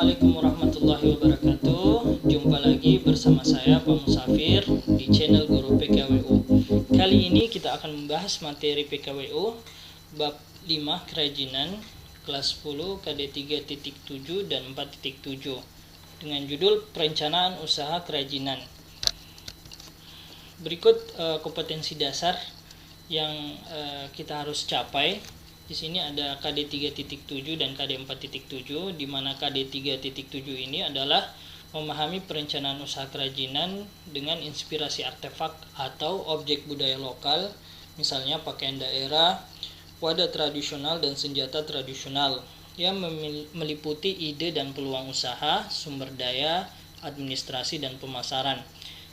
Assalamualaikum warahmatullahi wabarakatuh. Jumpa lagi bersama saya Pak Musafir di channel Guru PKWU. Kali ini kita akan membahas materi PKWU bab 5 kerajinan kelas 10 KD 3.7 dan 4.7 dengan judul perencanaan usaha kerajinan. Berikut kompetensi dasar yang kita harus capai. Di sini ada KD 3.7 dan KD 4.7, di mana KD 3.7 ini adalah memahami perencanaan usaha kerajinan dengan inspirasi artefak atau objek budaya lokal, misalnya pakaian daerah, wadah tradisional dan senjata tradisional, yang meliputi ide dan peluang usaha, sumber daya, administrasi dan pemasaran.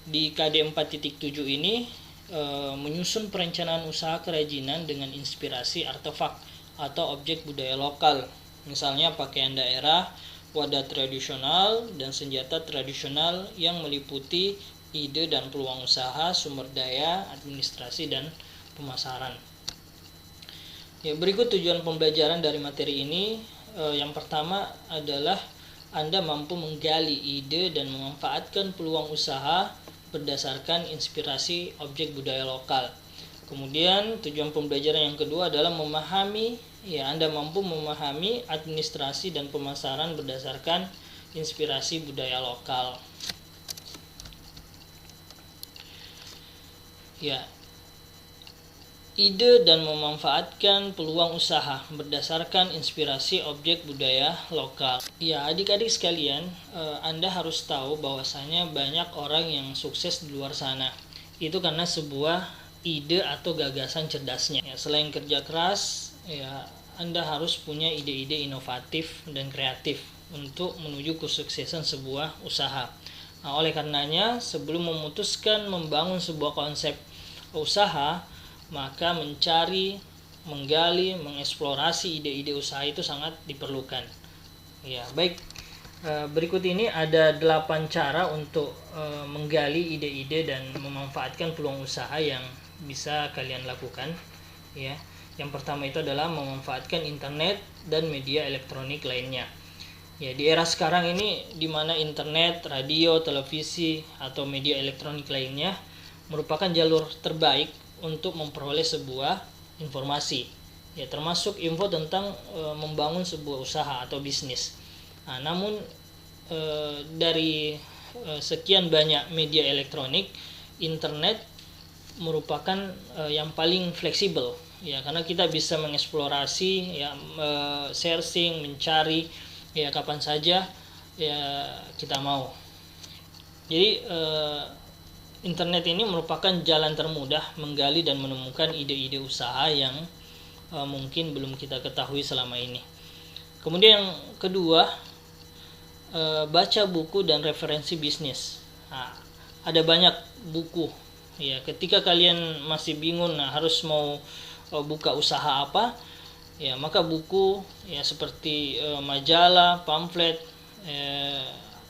Di KD 4.7 ini menyusun perencanaan usaha kerajinan dengan inspirasi artefak atau objek budaya lokal, misalnya pakaian daerah, wadah tradisional dan senjata tradisional yang meliputi ide dan peluang usaha, sumber daya, administrasi dan pemasaran. Ya, berikut tujuan pembelajaran dari materi ini. Yang pertama adalah Anda mampu menggali ide dan memanfaatkan peluang usaha berdasarkan inspirasi objek budaya lokal. Kemudian tujuan pembelajaran yang kedua adalah Anda mampu memahami administrasi dan pemasaran berdasarkan inspirasi budaya lokal. Ya, ide dan memanfaatkan peluang usaha berdasarkan inspirasi objek budaya lokal. Ya, adik-adik sekalian, Anda harus tahu bahwasanya banyak orang yang sukses di luar sana. Itu karena sebuah ide atau gagasan cerdasnya. Ya, selain kerja keras, ya Anda harus punya ide-ide inovatif dan kreatif untuk menuju kesuksesan sebuah usaha. Nah, oleh karenanya, sebelum memutuskan membangun sebuah konsep usaha, maka mencari, menggali, mengeksplorasi ide-ide usaha itu sangat diperlukan. Ya, baik. Berikut ini ada 8 cara untuk menggali ide-ide dan memanfaatkan peluang usaha yang bisa kalian lakukan. Ya, yang pertama itu adalah memanfaatkan internet dan media elektronik lainnya. Ya, di era sekarang ini di mana internet, radio, televisi atau media elektronik lainnya merupakan jalur terbaik untuk memperoleh sebuah informasi, ya termasuk info tentang membangun sebuah usaha atau bisnis. Nah, namun dari sekian banyak media elektronik, internet merupakan yang paling fleksibel, ya karena kita bisa mengeksplorasi, ya searching, mencari, ya kapan saja ya kita mau. Jadi internet ini merupakan jalan termudah menggali dan menemukan ide-ide usaha yang mungkin belum kita ketahui selama ini. Kemudian yang kedua, baca buku dan referensi bisnis. Nah, ada banyak buku. Ya, ketika kalian masih bingung harus mau buka usaha apa, ya maka buku ya seperti majalah, pamflet,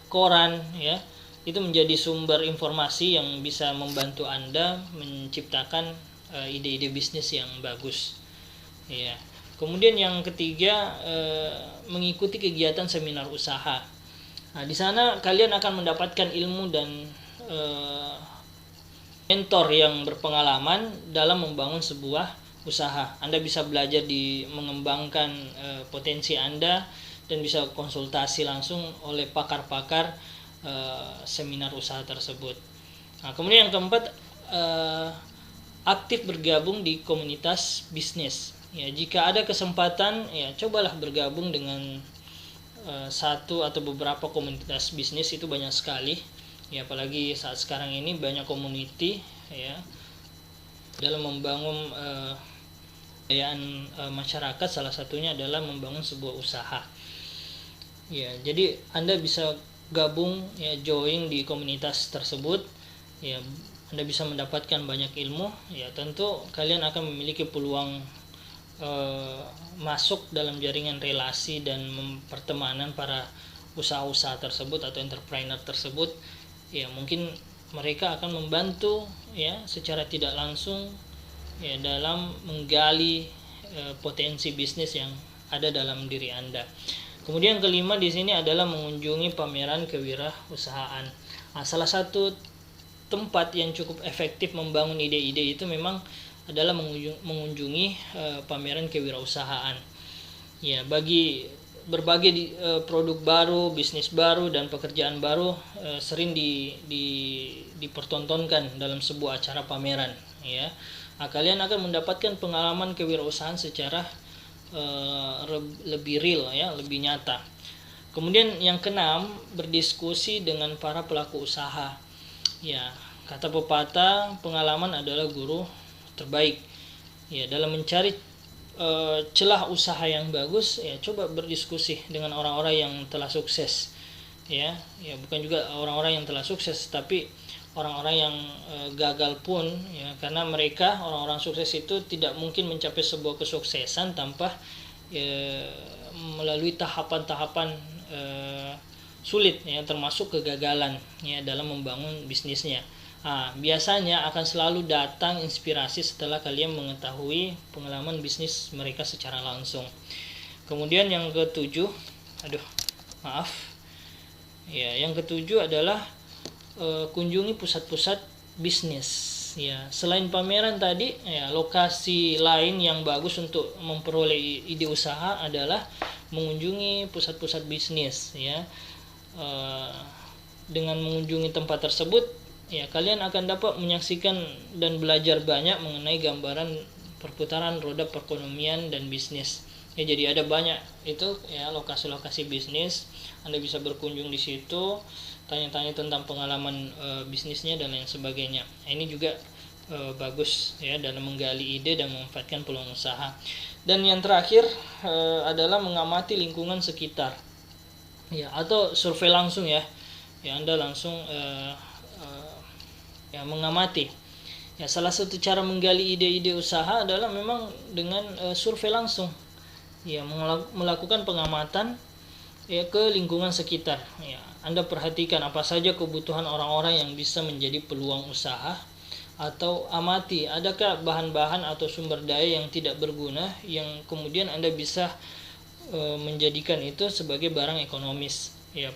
koran, ya itu menjadi sumber informasi yang bisa membantu Anda menciptakan ide-ide bisnis yang bagus. Ya. Kemudian yang ketiga, mengikuti kegiatan seminar usaha. Nah, di sana kalian akan mendapatkan ilmu dan mentor yang berpengalaman dalam membangun sebuah usaha. Anda bisa belajar di mengembangkan potensi Anda dan bisa konsultasi langsung oleh pakar-pakar seminar usaha tersebut. Nah, kemudian yang keempat, aktif bergabung di komunitas bisnis. Ya, jika ada kesempatan, ya cobalah bergabung dengan satu atau beberapa komunitas bisnis, itu banyak sekali. Ya, apalagi saat sekarang ini banyak community, ya dalam membangun masyarakat, salah satunya adalah membangun sebuah usaha. Ya, jadi Anda bisa gabung, ya join di komunitas tersebut, ya Anda bisa mendapatkan banyak ilmu. Ya, tentu kalian akan memiliki peluang masuk dalam jaringan relasi dan pertemanan para usaha-usaha tersebut atau entrepreneur tersebut. Ya, mungkin mereka akan membantu ya secara tidak langsung ya dalam menggali potensi bisnis yang ada dalam diri Anda. Kemudian kelima di sini adalah mengunjungi pameran kewirausahaan. Nah, salah satu tempat yang cukup efektif membangun ide-ide itu memang adalah mengunjungi pameran kewirausahaan. Ya, bagi berbagai produk baru, bisnis baru, dan pekerjaan baru sering dipertontonkan dalam sebuah acara pameran. Ya, nah, kalian akan mendapatkan pengalaman kewirausahaan secara lebih real, ya, lebih nyata. Kemudian yang keenam, berdiskusi dengan para pelaku usaha. Ya, kata pepatah, pengalaman adalah guru terbaik. Ya, dalam mencari celah usaha yang bagus, ya coba berdiskusi dengan orang-orang yang telah sukses. Ya, bukan juga orang-orang yang telah sukses, tapi orang-orang yang gagal pun, ya, karena mereka orang-orang sukses itu tidak mungkin mencapai sebuah kesuksesan tanpa melalui tahapan-tahapan sulit, ya, termasuk kegagalan, ya, dalam membangun bisnisnya. Nah, biasanya akan selalu datang inspirasi setelah kalian mengetahui pengalaman bisnis mereka secara langsung. Kemudian yang ketujuh, yang ketujuh adalah kunjungi pusat-pusat bisnis. Ya, selain pameran tadi, ya, lokasi lain yang bagus untuk memperoleh ide usaha adalah mengunjungi pusat-pusat bisnis. Ya, dengan mengunjungi tempat tersebut, ya, kalian akan dapat menyaksikan dan belajar banyak mengenai gambaran perputaran roda perekonomian dan bisnis. Ya, jadi ada banyak itu, ya, lokasi-lokasi bisnis. Anda bisa berkunjung di situ, tanya-tanya tentang pengalaman bisnisnya dan lain sebagainya. Ini juga bagus, ya, dalam menggali ide dan memanfaatkan peluang usaha. Dan yang terakhir adalah mengamati lingkungan sekitar. Ya, atau survei langsung, ya. Ya, Anda langsung mengamati. Ya, salah satu cara menggali ide-ide usaha adalah memang dengan survei langsung. Ya, melakukan pengamatan, ya, ke lingkungan sekitar. Ya, Anda perhatikan apa saja kebutuhan orang-orang yang bisa menjadi peluang usaha, atau amati adakah bahan-bahan atau sumber daya yang tidak berguna yang kemudian Anda bisa menjadikan itu sebagai barang ekonomis. Ya,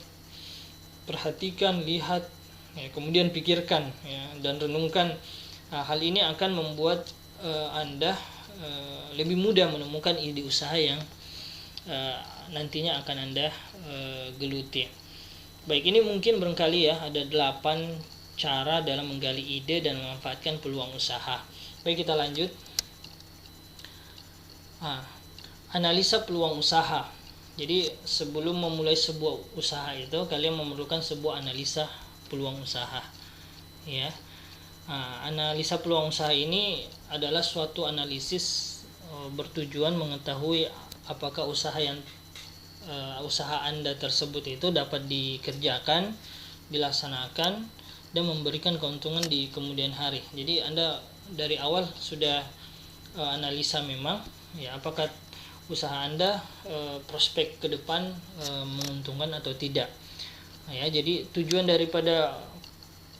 perhatikan, lihat, ya, kemudian pikirkan, ya, dan renungkan. Hal ini akan membuat Anda lebih mudah menemukan ide usaha yang nantinya akan Anda geluti. Baik, ini mungkin barangkali, ya, ada 8 cara dalam menggali ide dan memanfaatkan peluang usaha. Baik, kita lanjut. Analisa peluang usaha. Jadi sebelum memulai sebuah usaha itu, kalian memerlukan sebuah analisa peluang usaha. Ya, analisa peluang usaha ini adalah suatu analisis bertujuan mengetahui apakah usaha Anda tersebut itu dapat dikerjakan, dilaksanakan, dan memberikan keuntungan di kemudian hari. Jadi Anda dari awal sudah analisa memang, ya, apakah usaha Anda prospek ke depan menguntungkan atau tidak. Ya, jadi tujuan daripada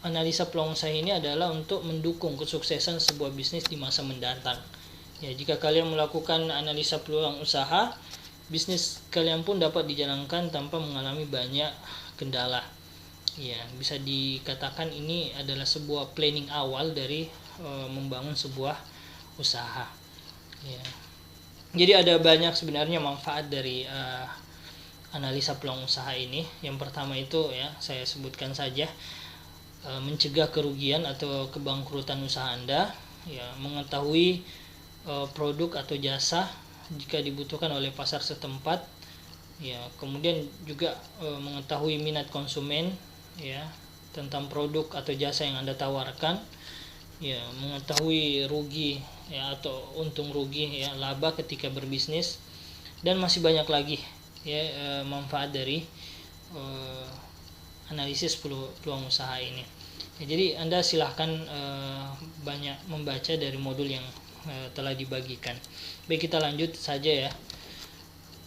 analisa peluang usaha ini adalah untuk mendukung kesuksesan sebuah bisnis di masa mendatang. Ya, jika kalian melakukan analisa peluang usaha, bisnis kalian pun dapat dijalankan tanpa mengalami banyak kendala. Ya, bisa dikatakan ini adalah sebuah planning awal dari membangun sebuah usaha. Ya. Jadi ada banyak sebenarnya manfaat dari analisa peluang usaha ini. Yang pertama itu, ya, saya sebutkan saja, mencegah kerugian atau kebangkrutan usaha Anda, ya, mengetahui produk atau jasa jika dibutuhkan oleh pasar setempat, ya, kemudian juga mengetahui minat konsumen, ya, tentang produk atau jasa yang Anda tawarkan, ya, mengetahui rugi, ya, atau untung rugi, ya, laba ketika berbisnis, dan masih banyak lagi, ya, manfaat dari analisis peluang usaha ini. Ya, jadi Anda silahkan banyak membaca dari modul yang telah dibagikan. Baik, kita lanjut saja, ya.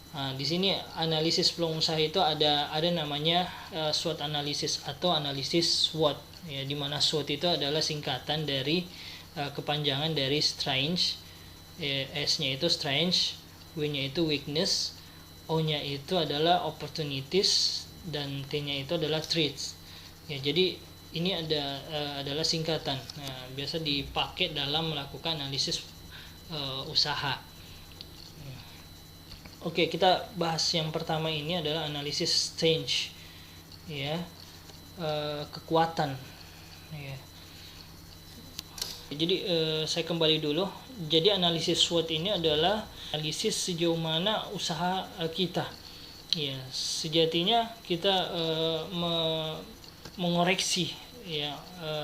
Di sini analisis peluang usaha itu ada namanya SWOT analisis atau analisis SWOT, ya, di mana SWOT itu adalah singkatan dari kepanjangan dari strength, S-nya itu strength, W-nya itu weakness, O-nya itu adalah opportunities dan T-nya itu adalah threats. Ya, jadi ini adalah singkatan. Nah, biasa dipakai dalam melakukan analisis usaha. Oke, kita bahas yang pertama ini adalah analisis strength, ya, kekuatan. Ya. Jadi saya kembali dulu. Jadi analisis SWOT ini adalah analisis sejauh mana usaha kita. Ya, sejatinya kita mengoreksi, ya,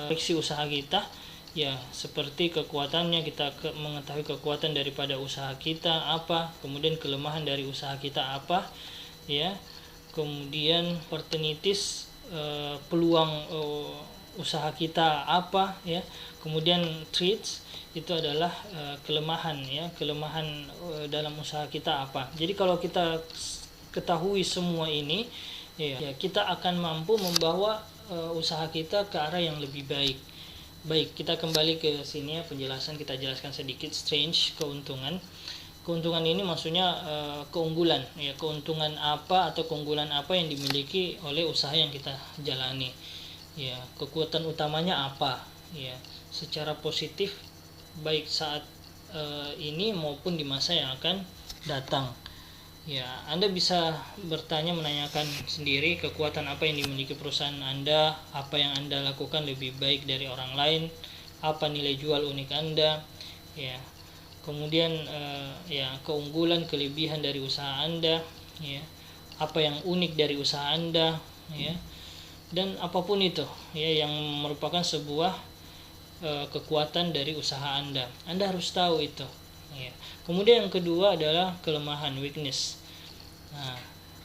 koreksi usaha kita, ya, seperti kekuatannya. Kita mengetahui kekuatan daripada usaha kita apa, kemudian kelemahan dari usaha kita apa, ya, kemudian opportunities, peluang usaha kita apa, ya, kemudian threats itu adalah kelemahan, ya, kelemahan dalam usaha kita apa. Jadi kalau kita ketahui semua ini, ya, kita akan mampu membawa usaha kita ke arah yang lebih baik. Baik, kita kembali ke sini ya, penjelasan kita jelaskan sedikit. Strength, keuntungan. Keuntungan ini maksudnya keunggulan, ya, keuntungan apa atau keunggulan apa yang dimiliki oleh usaha yang kita jalani. Ya, kekuatan utamanya apa, ya, secara positif baik saat ini maupun di masa yang akan datang. Ya, Anda bisa bertanya, menanyakan sendiri kekuatan apa yang dimiliki perusahaan Anda, apa yang Anda lakukan lebih baik dari orang lain, apa nilai jual unik Anda, ya. Kemudian ya, keunggulan, kelebihan dari usaha Anda, ya. Apa yang unik dari usaha Anda, ya. Dan apapun itu, ya, yang merupakan sebuah kekuatan dari usaha Anda harus tahu itu, ya. Kemudian yang kedua adalah kelemahan, weakness. Nah,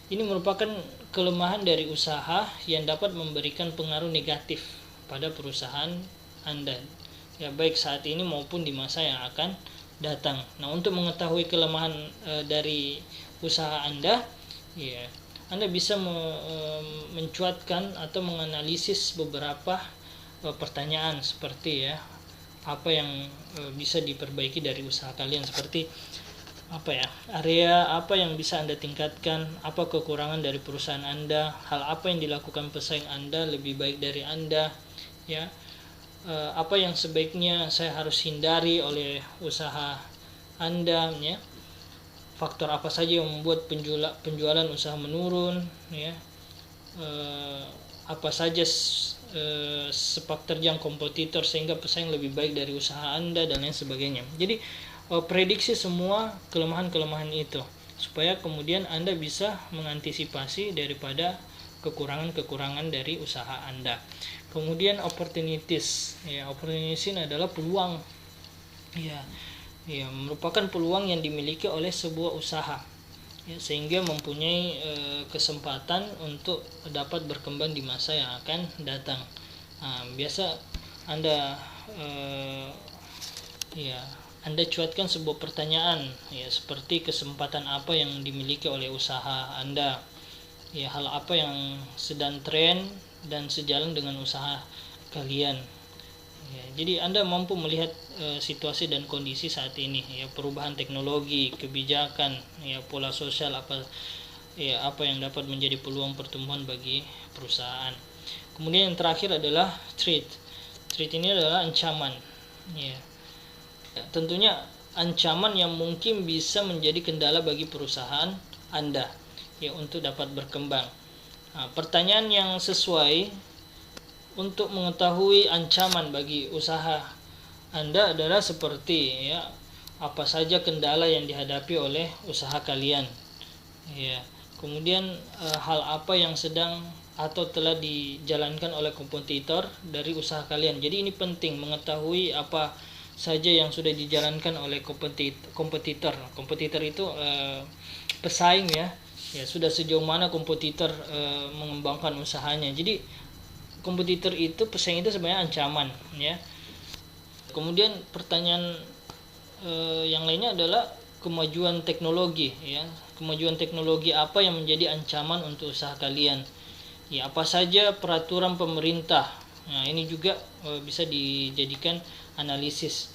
ini merupakan kelemahan dari usaha yang dapat memberikan pengaruh negatif pada perusahaan Anda, ya, baik saat ini maupun di masa yang akan datang. Nah, untuk mengetahui kelemahan dari usaha Anda, ya, Anda bisa mencuatkan atau menganalisis beberapa pertanyaan seperti, ya, apa yang bisa diperbaiki dari usaha kalian, seperti apa, ya, area apa yang bisa Anda tingkatkan, apa kekurangan dari perusahaan Anda, hal apa yang dilakukan pesaing Anda lebih baik dari Anda, ya, apa yang sebaiknya saya harus hindari oleh usaha Anda, ya, faktor apa saja yang membuat penjualan usaha menurun, ya, apa saja sepak terjang kompetitor sehingga pesaing lebih baik dari usaha Anda, dan lain sebagainya. Jadi prediksi semua kelemahan-kelemahan itu supaya kemudian Anda bisa mengantisipasi daripada kekurangan-kekurangan dari usaha Anda. Kemudian opportunities, ya, opportunities ini adalah peluang, ya, ya, merupakan peluang yang dimiliki oleh sebuah usaha, ya, sehingga mempunyai kesempatan untuk dapat berkembang di masa yang akan datang. Nah, biasa Anda ya, Anda cuatkan sebuah pertanyaan, ya, seperti kesempatan apa yang dimiliki oleh usaha Anda, ya, hal apa yang sedang tren dan sejalan dengan usaha kalian. Ya, jadi Anda mampu melihat situasi dan kondisi saat ini, ya, perubahan teknologi, kebijakan, ya, pola sosial apa, ya, apa yang dapat menjadi peluang pertumbuhan bagi perusahaan. Kemudian yang terakhir adalah threat. Threat ini adalah ancaman, ya. Ya, tentunya ancaman yang mungkin bisa menjadi kendala bagi perusahaan Anda, ya, untuk dapat berkembang. Nah, pertanyaan yang sesuai untuk mengetahui ancaman bagi usaha Anda adalah seperti, ya, apa saja kendala yang dihadapi oleh usaha kalian, ya. Kemudian hal apa yang sedang atau telah dijalankan oleh kompetitor dari usaha kalian. Jadi ini penting mengetahui apa saja yang sudah dijalankan oleh kompetitor. Kompetitor itu pesaing, ya. Ya, sudah sejauh mana kompetitor mengembangkan usahanya. Jadi kompetitor itu, pesaing itu sebenarnya ancaman, ya. Kemudian pertanyaan yang lainnya adalah kemajuan teknologi, ya. Kemajuan teknologi apa yang menjadi ancaman untuk usaha kalian? Ya, apa saja peraturan pemerintah. Nah, ini juga bisa dijadikan analisis,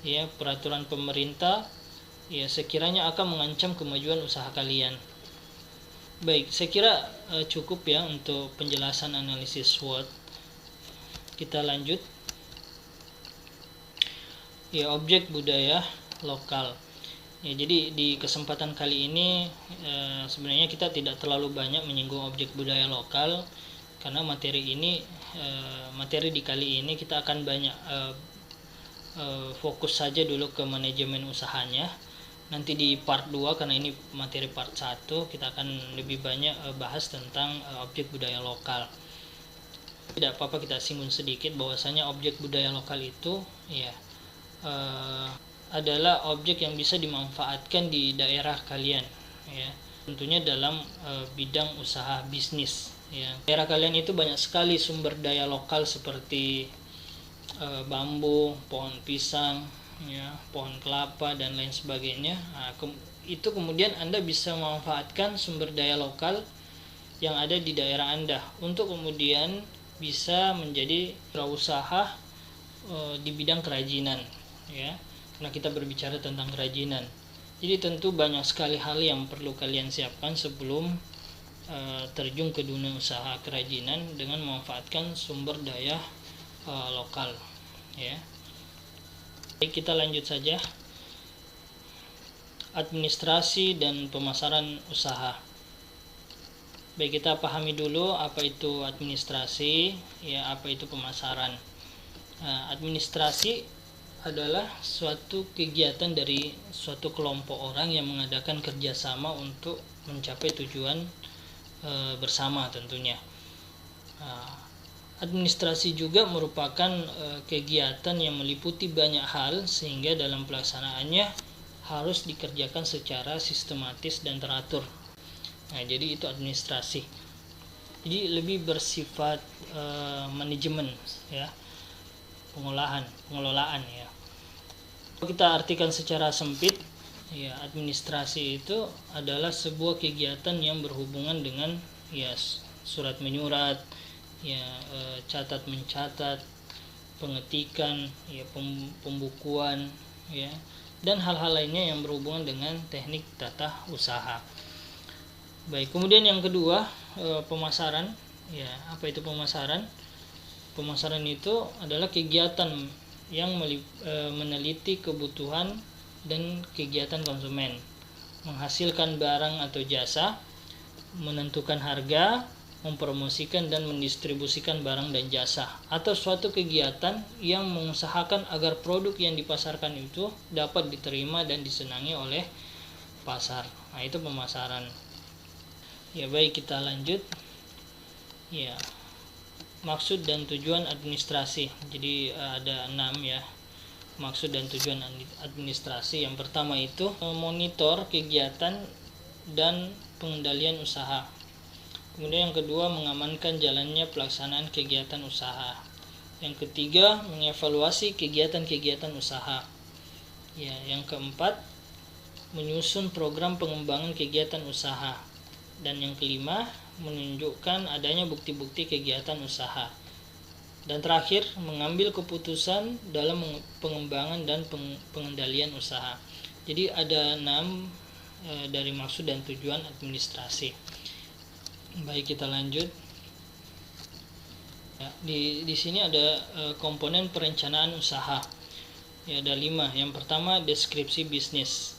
ya, peraturan pemerintah, ya, sekiranya akan mengancam kemajuan usaha kalian. Baik, saya kira cukup ya untuk penjelasan analisis SWOT. Kita lanjut. Ya, objek budaya lokal. Ya, jadi di kesempatan kali ini sebenarnya kita tidak terlalu banyak menyinggung objek budaya lokal, karena materi di kali ini kita akan banyak fokus saja dulu ke manajemen usahanya. Nanti di part 2, karena ini materi part 1, kita akan lebih banyak bahas tentang objek budaya lokal. Tidak apa-apa kita singgung sedikit bahwasanya objek budaya lokal itu ya adalah objek yang bisa dimanfaatkan di daerah kalian ya, tentunya dalam bidang usaha bisnis ya. Daerah kalian itu banyak sekali sumber daya lokal seperti bambu, pohon pisang ya, pohon kelapa dan lain sebagainya. Itu kemudian Anda bisa memanfaatkan sumber daya lokal yang ada di daerah Anda untuk kemudian bisa menjadi wirausaha di bidang kerajinan ya, karena kita berbicara tentang kerajinan. Jadi tentu banyak sekali hal yang perlu kalian siapkan sebelum terjun ke dunia usaha kerajinan dengan memanfaatkan sumber daya lokal ya. Baik, kita lanjut saja. Administrasi dan pemasaran usaha. Baik, kita pahami dulu apa itu administrasi ya, apa itu pemasaran. Administrasi adalah suatu kegiatan dari suatu kelompok orang yang mengadakan kerjasama untuk mencapai tujuan bersama tentunya. Administrasi juga merupakan kegiatan yang meliputi banyak hal, sehingga dalam pelaksanaannya harus dikerjakan secara sistematis dan teratur. Nah, jadi itu administrasi. Jadi lebih bersifat manajemen ya, pengelolaan ya. Kalau kita artikan secara sempit ya, administrasi itu adalah sebuah kegiatan yang berhubungan dengan ya surat menyurat ya, catat mencatat, pengetikan ya, pembukuan ya, dan hal-hal lainnya yang berhubungan dengan teknik tata usaha. Baik, kemudian yang kedua pemasaran ya. Apa itu pemasaran? Pemasaran itu adalah kegiatan yang meneliti kebutuhan dan kegiatan konsumen, menghasilkan barang atau jasa, menentukan harga, mempromosikan dan mendistribusikan barang dan jasa, atau suatu kegiatan yang mengusahakan agar produk yang dipasarkan itu dapat diterima dan disenangi oleh pasar. Nah, itu pemasaran. Ya, baik, kita lanjut. Ya, maksud dan tujuan administrasi. Jadi ada 6 ya, maksud dan tujuan administrasi. Yang pertama itu memonitor kegiatan dan pengendalian usaha. Kemudian yang kedua, mengamankan jalannya pelaksanaan kegiatan usaha. Yang ketiga, mengevaluasi kegiatan-kegiatan usaha. Ya, yang keempat, menyusun program pengembangan kegiatan usaha. Dan yang kelima, menunjukkan adanya bukti-bukti kegiatan usaha. Dan terakhir, mengambil keputusan dalam pengembangan dan pengendalian usaha. Jadi ada 6 dari maksud dan tujuan administrasi. Baik, kita lanjut. Ya, di sini ada komponen perencanaan usaha. Ya, ada 5. Yang pertama, deskripsi bisnis.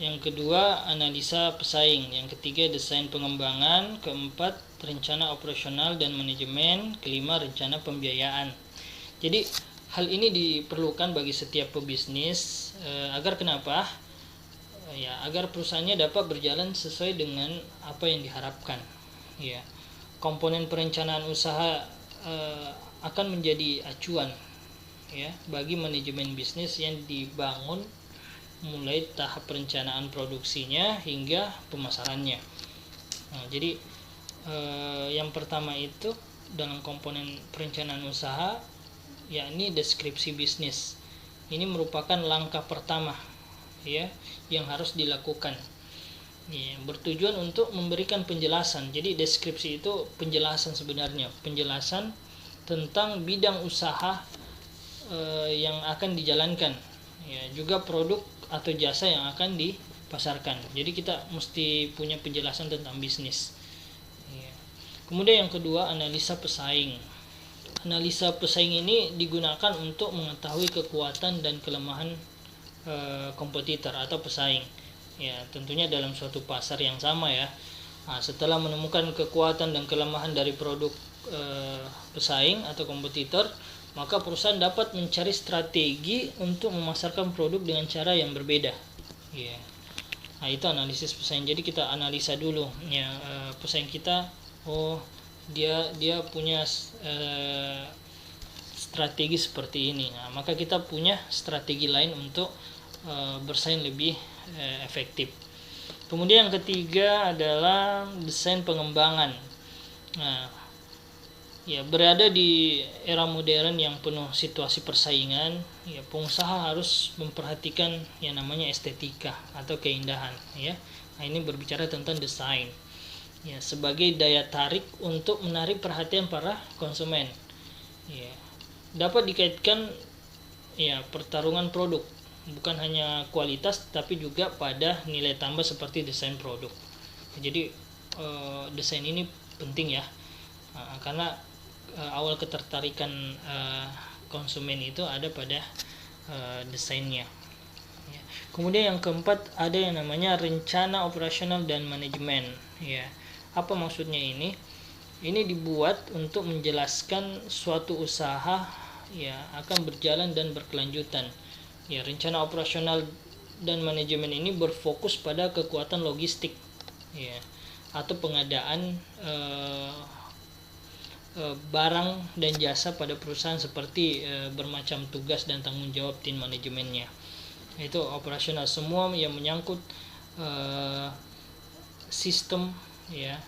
Yang kedua, analisa pesaing. Yang ketiga, desain pengembangan. Keempat, rencana operasional dan manajemen. Kelima, rencana pembiayaan. Jadi hal ini diperlukan bagi setiap pebisnis agar kenapa? Ya, agar perusahaannya dapat berjalan sesuai dengan apa yang diharapkan. Ya, komponen perencanaan usaha akan menjadi acuan ya bagi manajemen bisnis yang dibangun mulai tahap perencanaan produksinya hingga pemasarannya. Nah, jadi yang pertama itu dalam komponen perencanaan usaha yakni deskripsi bisnis. Ini merupakan langkah pertama ya yang harus dilakukan ya, bertujuan untuk memberikan penjelasan. Jadi deskripsi itu penjelasan, sebenarnya penjelasan tentang bidang usaha yang akan dijalankan ya, juga produk atau jasa yang akan pasarkan. Jadi kita mesti punya penjelasan tentang bisnis. Ya. Kemudian yang kedua, analisa pesaing. Analisa pesaing ini digunakan untuk mengetahui kekuatan dan kelemahan kompetitor atau pesaing. Ya, tentunya dalam suatu pasar yang sama ya. Nah, setelah menemukan kekuatan dan kelemahan dari produk pesaing atau kompetitor, maka perusahaan dapat mencari strategi untuk memasarkan produk dengan cara yang berbeda. Ya. Nah, itu analisis pesaing. Jadi kita analisa dulu ya, pesaing kita, dia punya strategi seperti ini. Nah, maka kita punya strategi lain untuk bersaing lebih efektif. Kemudian yang ketiga adalah desain pengembangan. Nah, ya, berada di era modern yang penuh situasi persaingan, ya pengusaha harus memperhatikan yang namanya estetika atau keindahan ya. Nah, ini berbicara tentang desain. Ya, sebagai daya tarik untuk menarik perhatian para konsumen. Ya, dapat dikaitkan ya pertarungan produk, bukan hanya kualitas tapi juga pada nilai tambah seperti desain produk. Jadi desain ini penting ya, karena awal ketertarikan konsumen itu ada pada desainnya. Ya. Kemudian yang keempat ada yang namanya rencana operasional dan manajemen. Ya, apa maksudnya ini? Ini dibuat untuk menjelaskan suatu usaha ya akan berjalan dan berkelanjutan. Ya, rencana operasional dan manajemen ini berfokus pada kekuatan logistik ya, atau pengadaan barang dan jasa pada perusahaan seperti bermacam tugas dan tanggung jawab tim manajemennya. Itu operasional, semua yang menyangkut sistem ya,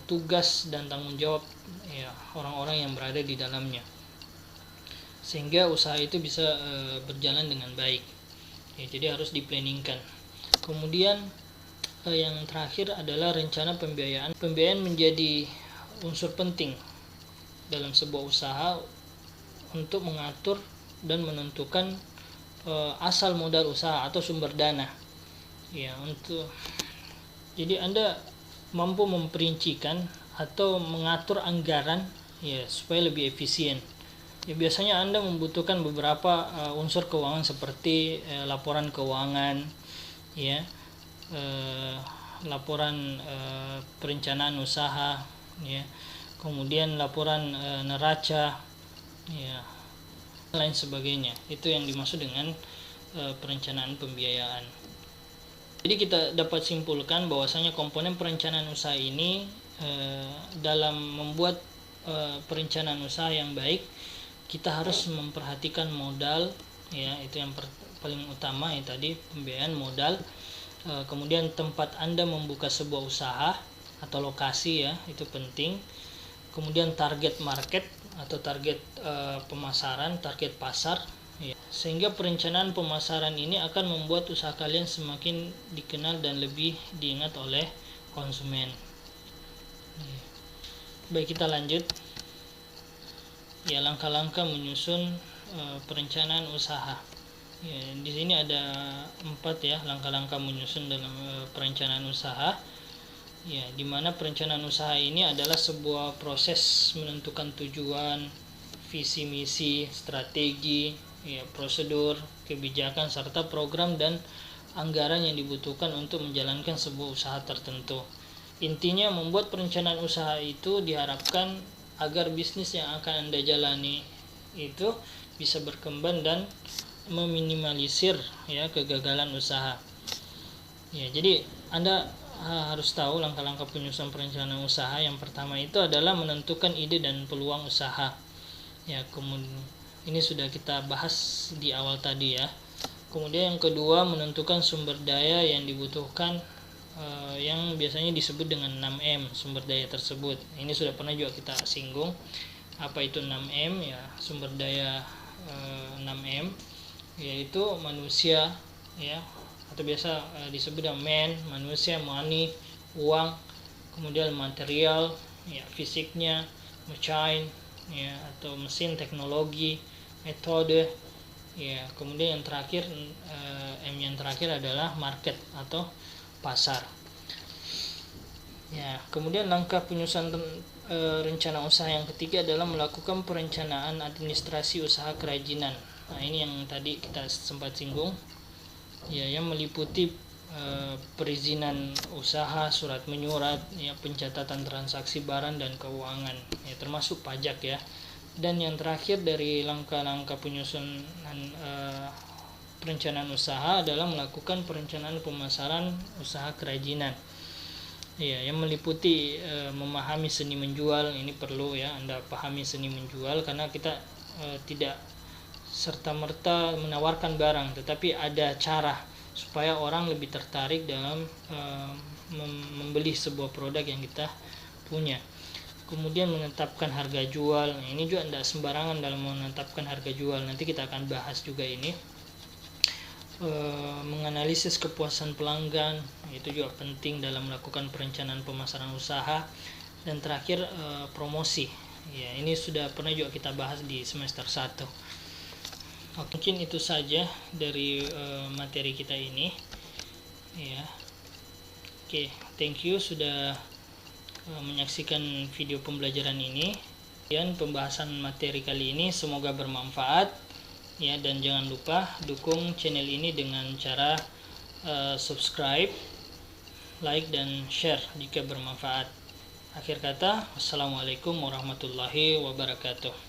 tugas dan tanggung jawab ya orang-orang yang berada di dalamnya, sehingga usaha itu bisa berjalan dengan baik ya, jadi harus diplanningkan. Kemudian yang terakhir adalah rencana pembiayaan. Pembiayaan menjadi unsur penting dalam sebuah usaha untuk mengatur dan menentukan asal modal usaha atau sumber dana ya. Jadi Anda mampu memperincikan atau mengatur anggaran ya supaya lebih efisien. Ya, biasanya Anda membutuhkan beberapa unsur keuangan seperti laporan keuangan ya, laporan perencanaan usaha ya, kemudian laporan neraca ya, lain sebagainya. Itu yang dimaksud dengan perencanaan pembiayaan. Jadi kita dapat simpulkan bahwasanya komponen perencanaan usaha ini dalam membuat perencanaan usaha yang baik, kita harus memperhatikan modal ya, itu yang paling utama ya tadi, pembiayaan, modal. Kemudian tempat Anda membuka sebuah usaha atau lokasi ya, itu penting. Kemudian target market atau target pemasaran, target pasar ya. Sehingga perencanaan pemasaran ini akan membuat usaha kalian semakin dikenal dan lebih diingat oleh konsumen. Baik, kita lanjut ya, langkah-langkah menyusun perencanaan usaha ya. Di sini ada 4 ya langkah-langkah menyusun dalam perencanaan usaha ya, dimana perencanaan usaha ini adalah sebuah proses menentukan tujuan, visi misi, strategi ya, prosedur, kebijakan, serta program dan anggaran yang dibutuhkan untuk menjalankan sebuah usaha tertentu. Intinya, membuat perencanaan usaha itu diharapkan agar bisnis yang akan Anda jalani itu bisa berkembang dan meminimalisir ya kegagalan usaha. Ya, jadi Anda harus tahu langkah-langkah penyusunan perencanaan usaha. Yang pertama itu adalah menentukan ide dan peluang usaha. Ya, kemudian ini sudah kita bahas di awal tadi ya. Kemudian yang kedua, menentukan sumber daya yang dibutuhkan, yang biasanya disebut dengan 6M sumber daya tersebut. Ini sudah pernah juga kita singgung. Apa itu 6M ya? Sumber daya 6M yaitu manusia ya, atau biasa disebut dengan man, manusia, money, uang, kemudian material ya, fisiknya, machine ya, atau mesin, teknologi, metode Ya, kemudian yang terakhir M yang terakhir adalah market atau pasar. Ya, kemudian langkah penyusunan rencana usaha yang ketiga adalah melakukan perencanaan administrasi usaha kerajinan. Nah, ini yang tadi kita sempat singgung. Ya, yang meliputi perizinan usaha, surat menyurat, ya, pencatatan transaksi barang dan keuangan, ya, termasuk pajak ya. Dan yang terakhir dari langkah-langkah penyusunan perencanaan usaha adalah melakukan perencanaan pemasaran usaha kerajinan. Ya, yang meliputi memahami seni menjual. Ini perlu ya Anda pahami seni menjual, karena kita tidak serta-merta menawarkan barang, tetapi ada cara supaya orang lebih tertarik dalam membeli sebuah produk yang kita punya. Kemudian menetapkan harga jual. Nah, ini juga tidak sembarangan dalam menetapkan harga jual, nanti kita akan bahas juga ini. Menganalisis kepuasan pelanggan, itu juga penting dalam melakukan perencanaan pemasaran usaha. Dan terakhir promosi. Ya, ini sudah pernah juga kita bahas di semester 1. Mungkin itu saja dari materi kita ini ya. Oke, thank you sudah menyaksikan video pembelajaran ini. Dan pembahasan materi kali ini semoga bermanfaat ya, dan jangan lupa dukung channel ini dengan cara subscribe, like, dan share jika bermanfaat. Akhir kata, wassalamualaikum warahmatullahi wabarakatuh.